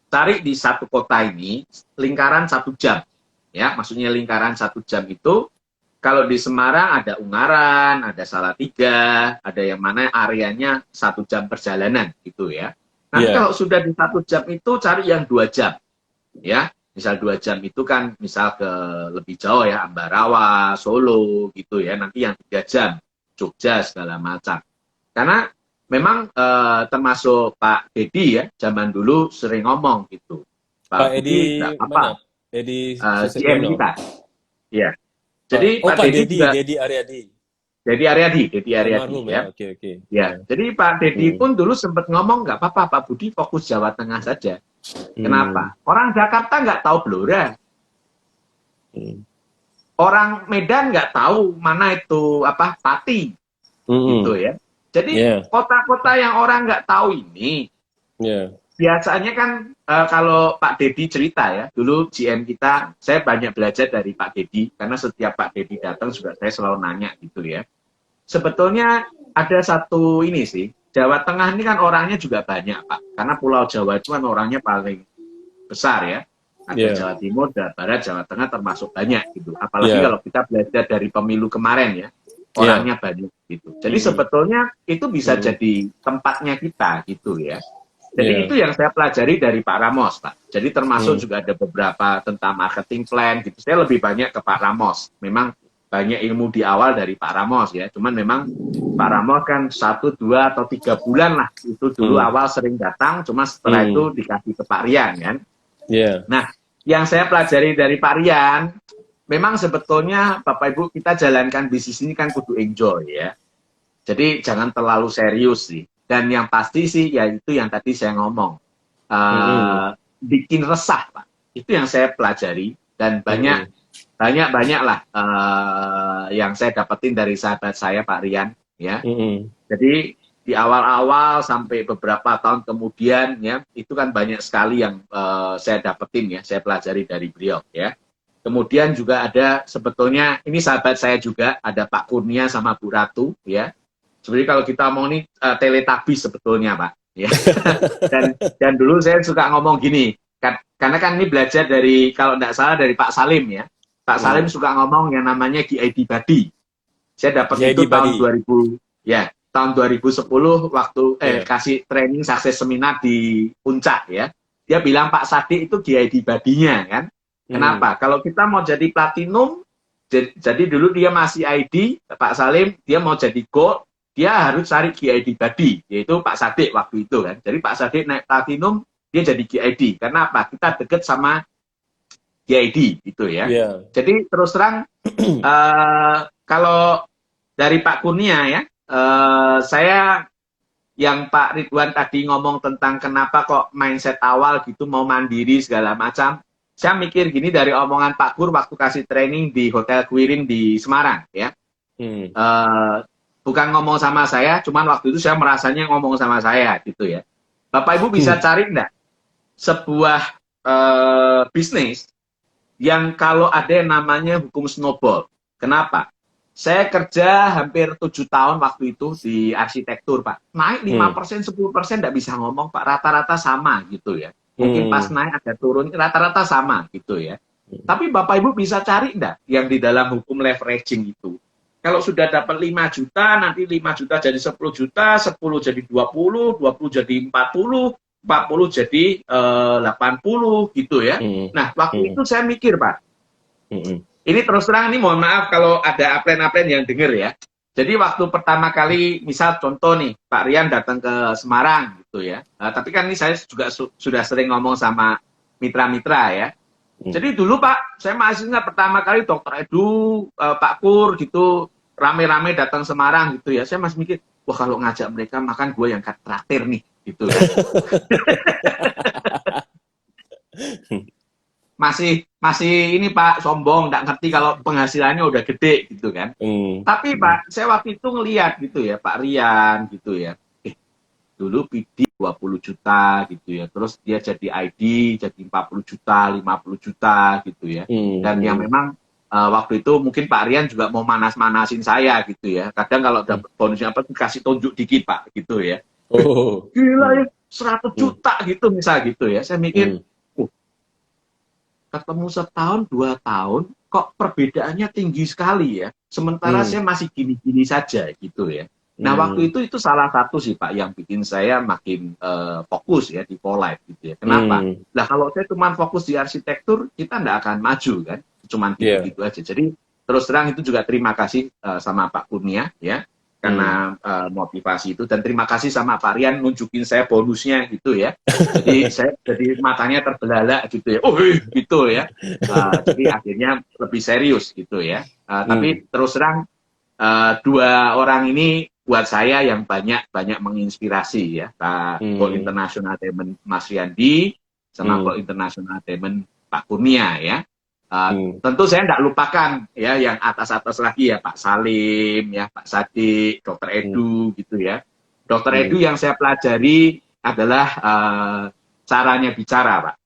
[SPEAKER 1] cari di satu kota ini lingkaran 1 jam, ya, maksudnya lingkaran 1 jam itu kalau di Semarang ada Ungaran, ada Salatiga, ada yang mana areanya 1 jam perjalanan gitu ya. Nanti kalau sudah di 1 jam itu cari yang 2 jam, ya. Misal 2 jam itu kan misal ke lebih jauh ya, Ambarawa, Solo gitu ya. Nanti yang 3 jam, Jogja segala macam. Karena memang termasuk Pak Dedi ya, zaman dulu sering ngomong gitu.
[SPEAKER 2] Pak
[SPEAKER 1] Budi
[SPEAKER 2] Edi
[SPEAKER 1] nggak apa-apa,
[SPEAKER 2] mana? Edi
[SPEAKER 1] GM
[SPEAKER 2] Susetyono.
[SPEAKER 1] kita. Ya. Jadi Pak
[SPEAKER 2] Pak
[SPEAKER 1] Dedi
[SPEAKER 2] Dedi,
[SPEAKER 1] juga,
[SPEAKER 2] Dedi Aryadi.
[SPEAKER 1] Dedi Aryadi
[SPEAKER 2] Almarhum
[SPEAKER 1] ya.
[SPEAKER 2] ya. Oke.
[SPEAKER 1] Ya, jadi Pak Dedi pun dulu sempat ngomong nggak apa-apa Pak Budi fokus Jawa Tengah saja. Kenapa? Orang Jakarta nggak tahu Blora. Orang Medan nggak tahu mana itu apa Pati, gitu ya. Jadi kota-kota yang orang nggak tahu ini, biasanya kan kalau Pak Dedi cerita ya, dulu GM kita, saya banyak belajar dari Pak Dedi, karena setiap Pak Dedi datang juga saya selalu nanya gitu ya. Sebetulnya ada satu ini sih, Jawa Tengah ini kan orangnya juga banyak Pak, karena Pulau Jawa itu kan orangnya paling besar ya. Ada Jawa Timur, Jawa Barat, Jawa Tengah termasuk banyak gitu. Apalagi kalau kita belajar dari pemilu kemarin ya, orangnya banyak gitu. Jadi sebetulnya itu bisa jadi tempatnya kita gitu ya. Jadi itu yang saya pelajari dari Pak Ramos, Pak. Jadi termasuk juga ada beberapa tentang marketing plan gitu. Saya lebih banyak ke Pak Ramos. Memang banyak ilmu di awal dari Pak Ramos ya. Cuman memang Pak Ramos kan 1, 2, atau 3 bulan lah. Itu dulu awal sering datang. Cuma setelah itu dikasih ke Pak Rian kan. Nah, yang saya pelajari dari Pak Rian, memang sebetulnya Bapak Ibu kita jalankan bisnis ini kan kudu enjoy ya. Jadi jangan terlalu serius sih. Dan yang pasti sih ya itu yang tadi saya ngomong. Bikin resah Pak. Itu yang saya pelajari. Dan banyak lah yang saya dapetin dari sahabat saya Pak Rian ya. Jadi di awal-awal sampai beberapa tahun kemudian ya, itu kan banyak sekali yang saya dapetin ya, saya pelajari dari beliau ya. Kemudian juga ada sebetulnya, ini sahabat saya juga, ada Pak Kurnia sama Bu Ratu ya. Sebenarnya kalau kita mau nih teletabis sebetulnya Pak ya. dan dulu saya suka ngomong gini, karena kan ini belajar dari, kalau tidak salah dari Pak Salim ya. Pak Salim suka ngomong yang namanya GID Body. Saya dapat itu tahun 2000 ya. Tahun 2010 waktu kasih training sukses seminar di Puncak ya. Dia bilang Pak Sadik itu GID badinya kan. Kenapa? Kalau kita mau jadi platinum, jadi dulu dia masih ID, Pak Salim, dia mau jadi gold, dia harus cari GID badi, yaitu Pak Sadik waktu itu kan. Jadi Pak Sadik naik platinum, dia jadi GID. Karena apa? Kita deket sama GID gitu ya. Jadi terus terang, kalau dari Pak Kurnia ya, saya yang Pak Ridwan tadi ngomong tentang kenapa kok mindset awal gitu mau mandiri segala macam, saya mikir gini dari omongan Pak Kur waktu kasih training di Hotel Quirin di Semarang ya. Bukan ngomong sama saya, cuman waktu itu saya merasanya ngomong sama saya gitu ya. Bapak Ibu bisa cari enggak sebuah bisnis yang kalau ada yang namanya hukum snowball. Kenapa? Saya kerja hampir 7 tahun waktu itu di arsitektur, Pak. Naik 5%, 10% nggak bisa ngomong, Pak. Rata-rata sama gitu ya. Mungkin pas naik ada turun, rata-rata sama gitu ya. Tapi Bapak Ibu bisa cari nggak yang di dalam hukum leveraging itu? Kalau sudah dapat 5 juta, nanti 5 juta jadi 10 juta, 10 jadi 20, 20 jadi 40, 40 jadi 80 gitu ya. Nah, waktu itu saya mikir, Pak. Ini terus terang, ini mohon maaf kalau ada aplen-aplen yang denger ya. Jadi waktu pertama kali, misal contoh nih, Pak Rian datang ke Semarang gitu ya. Tapi kan ini saya juga sudah sering ngomong sama mitra-mitra ya. Jadi dulu Pak, saya masih ingat pertama kali Dr. Edu, Pak Kur gitu, rame-rame datang Semarang gitu ya. Saya masih mikir, wah kalau ngajak mereka makan gue yang traktir nih gitu ya. masih ini Pak sombong, nggak ngerti kalau penghasilannya udah gede gitu kan. Tapi Pak, saya waktu itu ngelihat gitu ya Pak Rian gitu ya. dulu PD 20 juta gitu ya. Terus dia jadi ID jadi 40 juta, 50 juta gitu ya. Dan yang memang waktu itu mungkin Pak Rian juga mau manas-manasin saya gitu ya. Kadang kalau dapat bonusnya apa kasih tunjuk dikit Pak gitu ya.
[SPEAKER 2] Oh.
[SPEAKER 1] Gila ya 100 juta gitu misal gitu ya. Saya mikir ketemu setahun 2 tahun kok perbedaannya tinggi sekali ya. Sementara saya masih gini-gini saja gitu ya. Nah waktu itu salah satu sih Pak yang bikin saya makin fokus ya di Polife gitu ya. Kenapa? Nah kalau saya cuma fokus di arsitektur kita nggak akan maju kan. Cuman gitu-gitu aja. Jadi terus terang itu juga terima kasih sama Pak Kurnia ya. Karena motivasi itu dan terima kasih sama Pak Rian nunjukin saya bonusnya gitu ya. Jadi saya jadi matanya terbelalak gitu ya. Oh gitu ya. Jadi akhirnya lebih serius gitu ya. Tapi terus terang dua orang ini buat saya yang banyak menginspirasi ya. Go International Diamond Mas Riyandi sama Go International Diamond Pak Kurnia ya. Tentu saya tidak lupakan ya yang atas-atas lagi ya Pak Salim ya Pak Sadik, Dr. Edu gitu ya. Dr. Edu yang saya pelajari adalah caranya bicara Pak.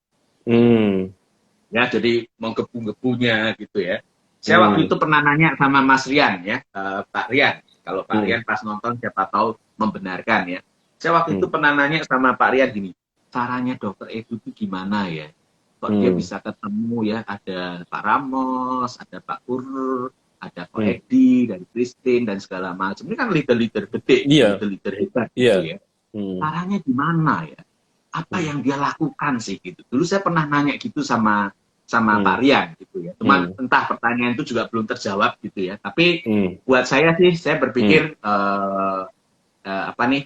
[SPEAKER 1] Ya jadi menggebu-gebunya gitu ya. Saya waktu itu pernah nanya sama Mas Rian ya, Pak Rian. Kalau Pak Rian pas nonton siapa tahu membenarkan ya. Saya waktu itu pernah nanya sama Pak Rian gini, caranya Dr. Edu itu gimana ya? Kok dia bisa ketemu ya, ada Pak Ramos, ada Pak Pur, ada Pak Edi, dan Christine, dan segala macam. Ini kan leader-leader gede, leader-leader hebat gitu ya. Caranya gimana ya? Apa yang dia lakukan sih gitu. Dulu saya pernah nanya gitu sama Pak Rian gitu ya. Cuman entah pertanyaan itu juga belum terjawab gitu ya. Tapi buat saya sih, saya berpikir apa nih?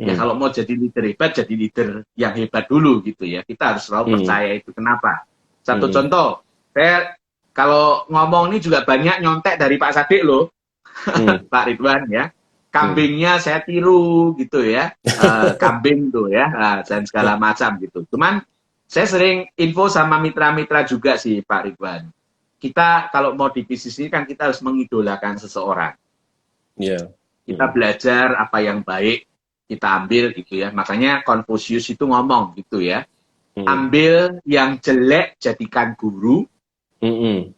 [SPEAKER 1] Ya kalau mau jadi leader hebat, jadi leader yang hebat dulu gitu ya. Kita harus selalu percaya itu. Kenapa? Satu contoh, saya kalau ngomong ini juga banyak nyontek dari Pak Sadik loh, Pak Ridwan ya. Kambingnya saya tiru gitu ya, kambing tuh ya, dan segala macam gitu. Cuman saya sering info sama mitra-mitra juga sih Pak Ridwan. Kita kalau mau di bisnis ini kan kita harus mengidolakan seseorang. Kita belajar apa yang baik, kita ambil gitu ya. Makanya Confucius itu ngomong gitu ya. Ambil yang jelek jadikan guru.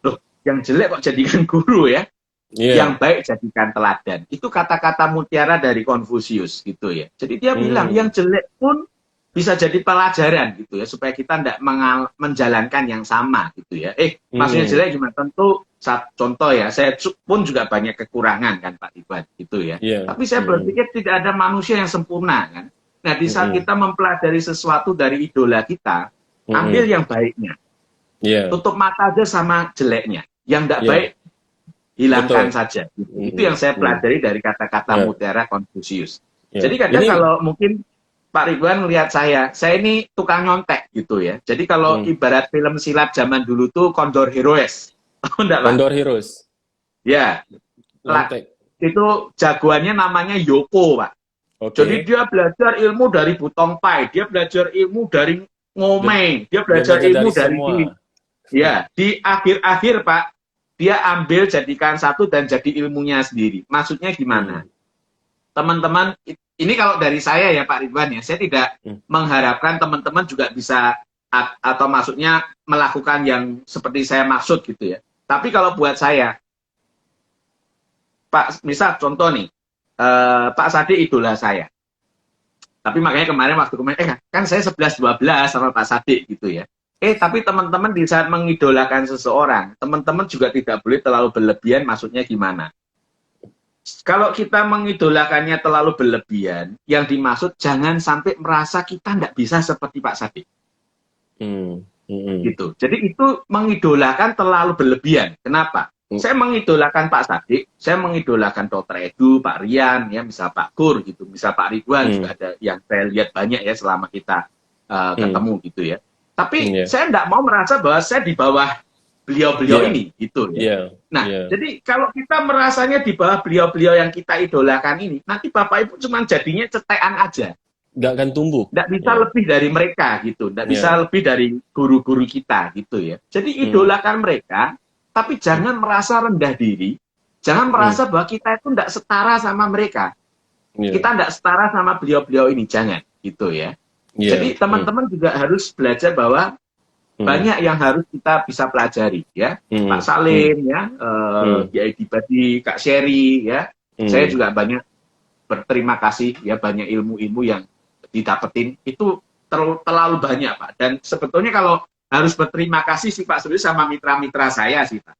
[SPEAKER 1] Loh, yang jelek kok jadikan guru ya. Yang baik jadikan teladan. Itu kata-kata mutiara dari Confucius gitu ya. Jadi dia bilang yang jelek pun bisa jadi pelajaran gitu ya. Supaya kita tidak menjalankan yang sama gitu ya. Maksudnya jelek cuma tentu contoh ya, saya pun juga banyak kekurangan kan Pak Ridwan gitu ya. Tapi saya berpikir tidak ada manusia yang sempurna kan. Nah di saat kita mempelajari sesuatu dari idola kita, ambil yang baiknya. Tutup mata aja sama jeleknya. Yang tidak baik, hilangkan saja. Itu yang saya pelajari dari kata-kata mutiara Confucius. Jadi kadang kalau mungkin Pak Ridwan melihat saya ini tukang nyontek gitu ya. Jadi kalau ibarat film silat zaman dulu tuh Condor Heroes.
[SPEAKER 2] Condor Heroes.
[SPEAKER 1] Ya. Itu jagoannya namanya Yoko, Pak. Jadi dia belajar ilmu dari Butong Pai, dia belajar ilmu dari Ngomeng, dia belajar ilmu dari ini. Ya, di akhir-akhir Pak, dia ambil jadikan satu dan jadi ilmunya sendiri. Maksudnya gimana? Teman-teman, ini kalau dari saya ya Pak Ridwan ya, saya tidak mengharapkan teman-teman juga bisa atau maksudnya melakukan yang seperti saya maksud gitu ya. Tapi kalau buat saya, Pak, misal contoh nih, Pak Sadik idola saya. Tapi makanya kemarin waktu kan saya 11-12 sama Pak Sadik gitu ya. Tapi teman-teman di saat mengidolakan seseorang, teman-teman juga tidak boleh terlalu berlebihan, maksudnya gimana? Kalau kita mengidolakannya terlalu berlebihan, yang dimaksud jangan sampai merasa kita tidak bisa seperti Pak Sadik. Gitu. Jadi itu mengidolakan terlalu berlebihan. Kenapa? Saya mengidolakan Pak Sadik, saya mengidolakan Dr. Edu, Pak Rian, ya, misal Pak Kur, gitu, misal Pak Ridwan juga ada yang saya lihat banyak ya selama kita ketemu gitu ya. Tapi saya tidak mau merasa bahwa saya di bawah beliau-beliau ini, gitu ya. Jadi kalau kita merasanya di bawah beliau-beliau yang kita idolakan ini, nanti Bapak Ibu cuma jadinya cetekan aja.
[SPEAKER 2] Nggak akan tumbuh.
[SPEAKER 1] Nggak bisa lebih dari mereka gitu, nggak bisa lebih dari guru-guru kita gitu ya. Jadi idolakan mereka, tapi jangan merasa rendah diri, jangan merasa bahwa kita itu nggak setara sama mereka.
[SPEAKER 2] Yeah.
[SPEAKER 1] kita tidak setara sama beliau-beliau ini, jangan gitu ya.
[SPEAKER 2] Yeah.
[SPEAKER 1] Jadi teman-teman juga harus belajar bahwa banyak yang harus kita bisa pelajari ya. Pak Salim ya, Kiai Dibadi, Kak Sherry ya. Saya juga banyak berterima kasih ya, banyak ilmu-ilmu yang didapetin itu terlalu banyak Pak. Dan sebetulnya kalau harus berterima kasih sih Pak sebenarnya sama mitra-mitra saya sih Pak.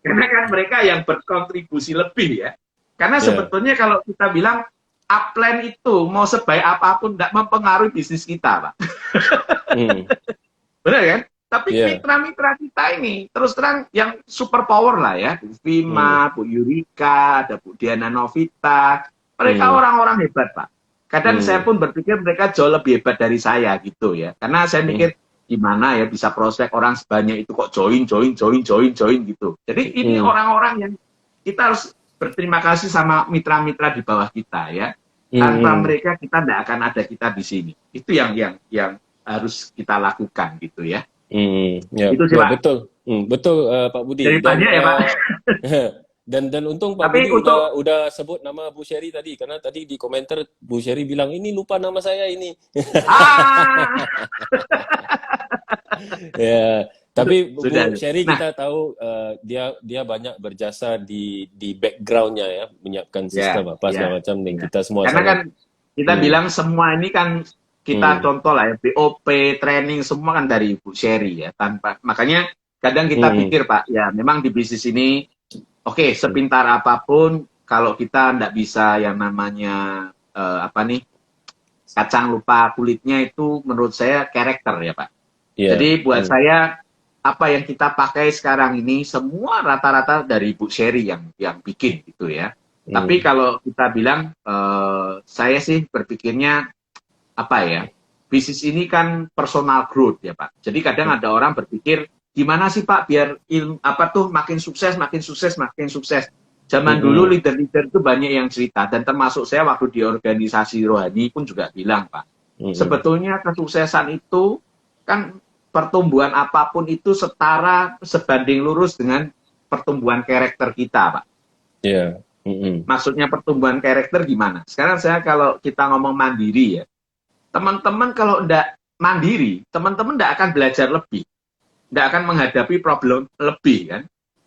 [SPEAKER 1] Karena kan mereka yang berkontribusi lebih ya. Karena sebetulnya kalau kita bilang upline itu mau sebaik apapun tidak mempengaruhi bisnis kita Pak. Benar kan? Tapi mitra-mitra kita ini terus terang yang super power lah ya, Bu Vima, Bu Yurika, ada Bu Diana Novita, mereka orang-orang hebat Pak. Kadang saya pun berpikir mereka jauh lebih hebat dari saya gitu ya, karena saya mikir gimana ya bisa prospek orang sebanyak itu kok join gitu. Jadi ini orang-orang yang kita harus berterima kasih sama mitra-mitra di bawah kita ya. Tanpa mereka kita tidak akan ada kita di sini. Itu yang harus kita lakukan gitu ya.
[SPEAKER 2] Ya,
[SPEAKER 1] itu sih,
[SPEAKER 2] ya
[SPEAKER 1] Pak.
[SPEAKER 2] betul. Betul Pak Budi.
[SPEAKER 1] Jadi banyak ya, Pak.
[SPEAKER 2] Dan untung Pak Budi udah sebut nama Bu Sherry tadi, karena tadi di komentar Bu Sherry bilang ini lupa nama saya ini. Ya, tapi Bu Sherry kita tahu dia banyak berjasa di backgroundnya ya, menyiapkan sistem apa segala macam dan kita semua.
[SPEAKER 1] Karena kan kita bilang semua ini kan kita contoh lah ya, BOP, training semua kan dari Bu Sherry ya, makanya kadang kita pikir Pak, ya memang di bisnis ini oke, sepintar apapun kalau kita tidak bisa yang namanya kacang lupa kulitnya, itu menurut saya karakter ya Pak. Jadi buat saya apa yang kita pakai sekarang ini semua rata-rata dari Bu Sherry yang bikin gitu ya. Tapi kalau kita bilang saya sih berpikirnya bisnis ini kan personal growth ya Pak. Jadi kadang ada orang berpikir gimana sih Pak biar makin sukses. Zaman dulu leader-leader itu banyak yang cerita, dan termasuk saya waktu di organisasi rohani pun juga bilang Pak. Sebetulnya kesuksesan itu kan pertumbuhan apapun itu setara sebanding lurus dengan pertumbuhan karakter kita Pak.
[SPEAKER 2] Iya.
[SPEAKER 1] Maksudnya pertumbuhan karakter gimana? Sekarang kalau kita ngomong mandiri ya, teman-teman kalau tidak mandiri, teman-teman tidak akan belajar lebih, tidak akan menghadapi problem lebih kan.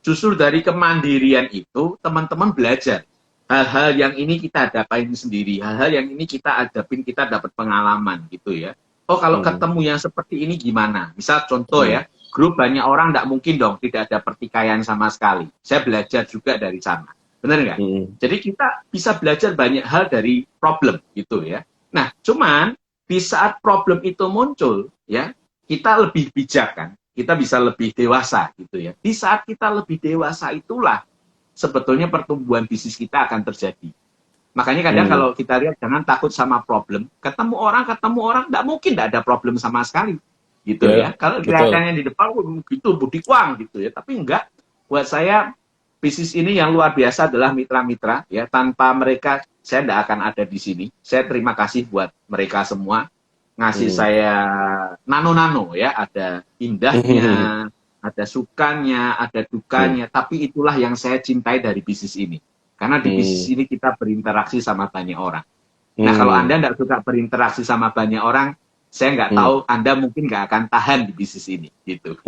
[SPEAKER 1] Justru dari kemandirian itu teman-teman belajar hal-hal yang ini kita hadapin sendiri, hal-hal yang ini kita hadapin, kita dapat pengalaman gitu ya. Oh kalau ketemu yang seperti ini gimana? Misal contoh ya, grup banyak orang tidak mungkin dong tidak ada pertikaian sama sekali. Saya belajar juga dari sana, benar nggak? Jadi kita bisa belajar banyak hal dari problem gitu ya. Nah cuman di saat problem itu muncul, ya kita lebih bijak kan, kita bisa lebih dewasa gitu ya. Di saat kita lebih dewasa itulah sebetulnya pertumbuhan bisnis kita akan terjadi. Makanya kadang kalau kita lihat jangan takut sama problem. Ketemu orang tidak mungkin tidak ada problem sama sekali, gitu ya. Kalau kelihatannya di depan gitu budi kuang gitu ya, tapi enggak. Buat saya bisnis ini yang luar biasa adalah mitra-mitra ya. Tanpa mereka saya tidak akan ada di sini. Saya terima kasih buat mereka semua ngasih saya nano-nano ya, ada indahnya, ada sukanya, ada dukanya, tapi itulah yang saya cintai dari bisnis ini. Karena di bisnis ini kita berinteraksi sama banyak orang. Nah kalau Anda tidak suka berinteraksi sama banyak orang, saya nggak tahu Anda mungkin nggak akan tahan di bisnis ini gitu.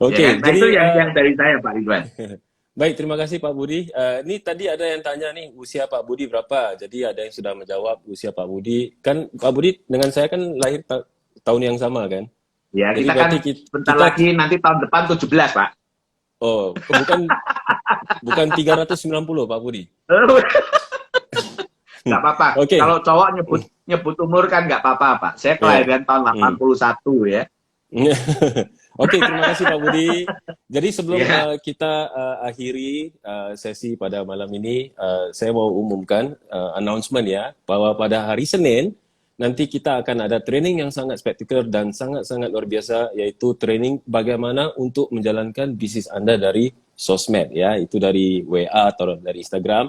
[SPEAKER 2] Oke,
[SPEAKER 1] ya, nah jadi itu yang dari saya Pak Ridwan.
[SPEAKER 2] Baik, terima kasih Pak Budi. Ini tadi ada yang tanya nih, usia Pak Budi berapa? Jadi ada yang sudah menjawab usia Pak Budi. Kan Pak Budi dengan saya kan lahir tahun yang sama kan?
[SPEAKER 1] Ya, jadi kita kan bentar lagi nanti tahun depan 17 Pak.
[SPEAKER 2] Oh, bukan 390 Pak Budi.
[SPEAKER 1] Nggak apa-apa. Kalau cowok nyebut umur kan nggak apa-apa Pak. Saya kelahiran tahun 81 ya.
[SPEAKER 2] Oke, terima kasih Pak Budi. Jadi sebelum kita akhiri sesi pada malam ini, saya mau umumkan announcement ya, bahwa pada hari Senin nanti kita akan ada training yang sangat spektakuler dan sangat-sangat luar biasa, yaitu training bagaimana untuk menjalankan bisnis Anda dari sosmed ya, itu dari WA atau dari Instagram.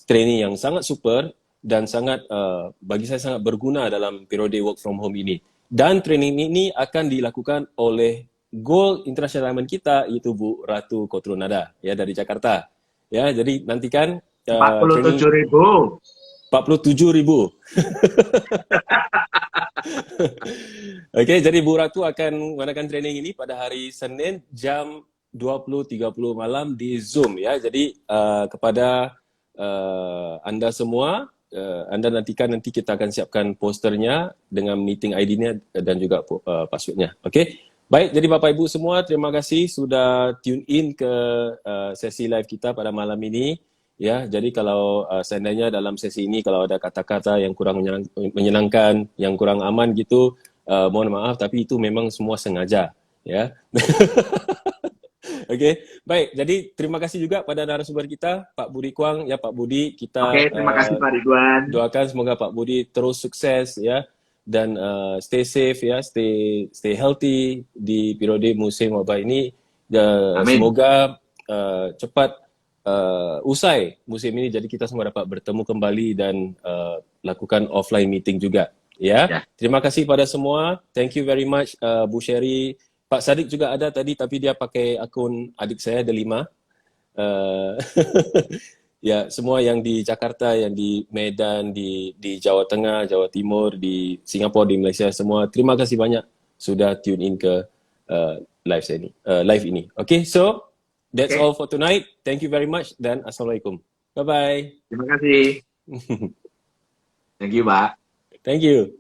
[SPEAKER 2] Training yang sangat super dan sangat bagi saya sangat berguna dalam periode work from home ini. Dan training ini akan dilakukan oleh Gold International Diamond kita, yaitu Bu Ratu Kotrunada ya, dari Jakarta. Ya, jadi nantikan training
[SPEAKER 1] 47.000.
[SPEAKER 2] 47.000. Okey, jadi Bu Ratu akan mengadakan training ini pada hari Senin jam 20.30 malam di Zoom ya. Jadi kepada anda semua, anda nantikan, nanti kita akan siapkan posternya dengan meeting ID-nya dan juga passwordnya. Okey. Baik, jadi Bapak Ibu semua, terima kasih sudah tune in ke sesi live kita pada malam ini. Ya, jadi kalau seandainya dalam sesi ini kalau ada kata-kata yang kurang menyenangkan, yang kurang aman gitu, mohon maaf, tapi itu memang semua sengaja, ya. Okey, baik. Jadi terima kasih juga pada narasumber kita, Pak Budi Kuang. Ya, Pak Budi, kita
[SPEAKER 1] Oke, terima kasih Pak Ridwan.
[SPEAKER 2] doakan semoga Pak Budi terus sukses ya, dan stay safe ya, stay healthy di periode musim wabah ini.
[SPEAKER 1] Amin.
[SPEAKER 2] Semoga cepat usai musim ini, jadi kita semua dapat bertemu kembali dan lakukan offline meeting juga ya. Terima kasih pada semua. Thank you very much Bu Sherry. Pak Sadik juga ada tadi tapi dia pakai akun adik saya Delima. Ya, semua yang di Jakarta, yang di Medan, di Jawa Tengah, Jawa Timur, di Singapura, di Malaysia semua, terima kasih banyak sudah tune in ke live ini. Okay, so that's all for tonight. Thank you very much dan Assalamualaikum. Bye-bye.
[SPEAKER 1] Terima kasih. Thank you, Pak.
[SPEAKER 2] Thank you.